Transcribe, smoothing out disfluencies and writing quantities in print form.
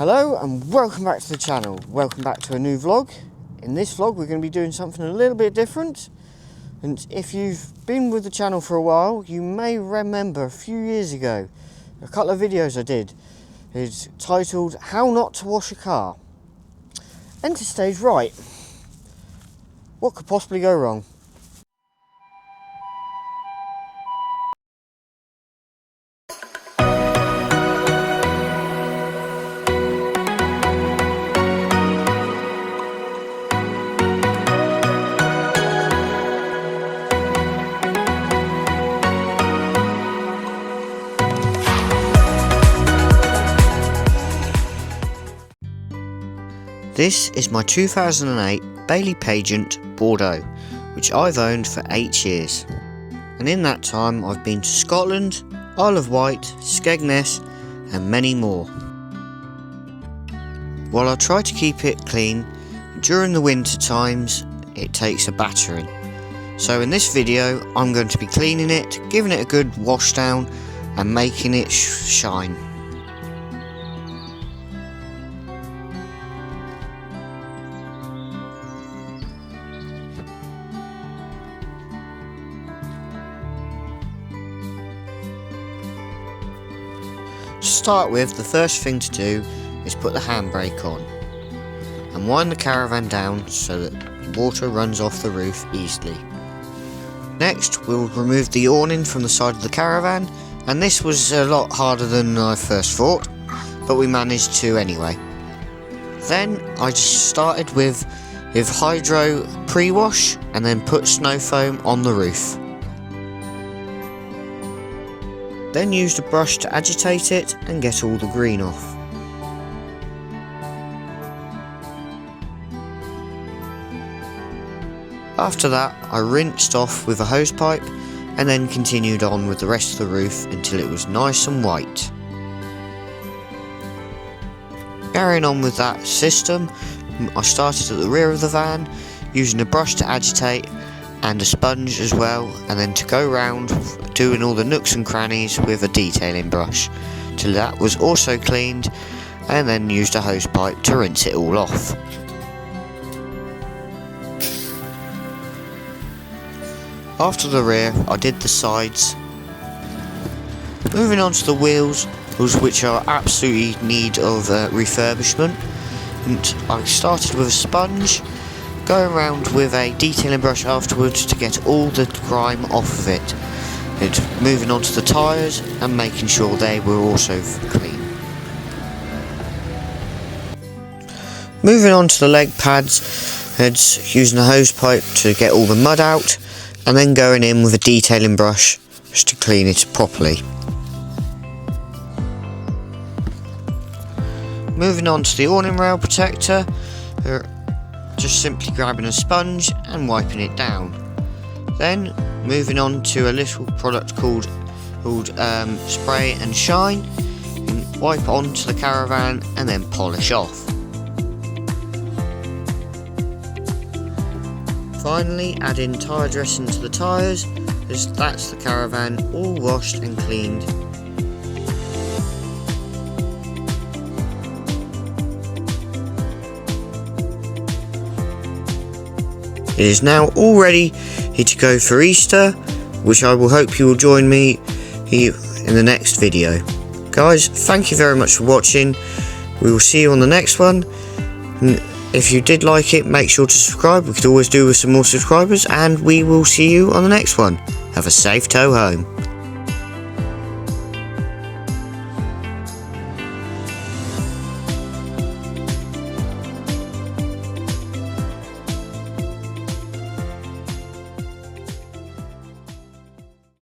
Hello and welcome back to the channel. Welcome back to a new vlog. In this vlog we're going to be doing something a little bit different, and if you've been with the channel for a while you may remember a few years ago a couple of videos I did. It's titled How Not to Wash a Car. Enter stage right. What could possibly go wrong? This is my 2008 Bailey Pageant Bordeaux, which I've owned for 8 years. And in that time I've been to Scotland, Isle of Wight, Skegness and many more. While I try to keep it clean, during the winter times it takes a battering. So in this video I'm going to be cleaning it, giving it a good wash down and making it shine. To start with, the first thing to do is put the handbrake on and wind the caravan down so that water runs off the roof easily. Next we'll remove the awning from the side of the caravan, and this was a lot harder than I first thought, but we managed to anyway. Then I just started with hydro pre-wash and then put snow foam on the roof. Then used a brush to agitate it and get all the green off. After that I rinsed off with a hose pipe and then continued on with the rest of the roof until it was nice and white. Carrying on with that system, I started at the rear of the van using a brush to agitate and a sponge as well, and then to go round doing all the nooks and crannies with a detailing brush till that was also cleaned, and then used a hose pipe to rinse it all off. After the rear I did the sides. Moving on to the wheels, which are absolutely in need of refurbishment, and I started with a sponge, going around with a detailing brush afterwards to get all the grime off of it, and moving on to the tyres and making sure they were also clean. Moving on to the leg pads, it's using a hose pipe to get all the mud out, and then going in with a detailing brush just to clean it properly. Moving on to the awning rail protector, just simply grabbing a sponge and wiping it down. Then moving on to a little product called Spray and Shine, and wipe onto the caravan and then polish off. Finally add in tyre dressing to the tyres, as that's the caravan all washed and cleaned. It is now all ready to go for Easter, which I will hope you will join me in the next video. Guys, thank you very much for watching. We will see you on the next one. If you did like it, make sure to subscribe. We could always do with some more subscribers, and we will see you on the next one. Have a safe tow home.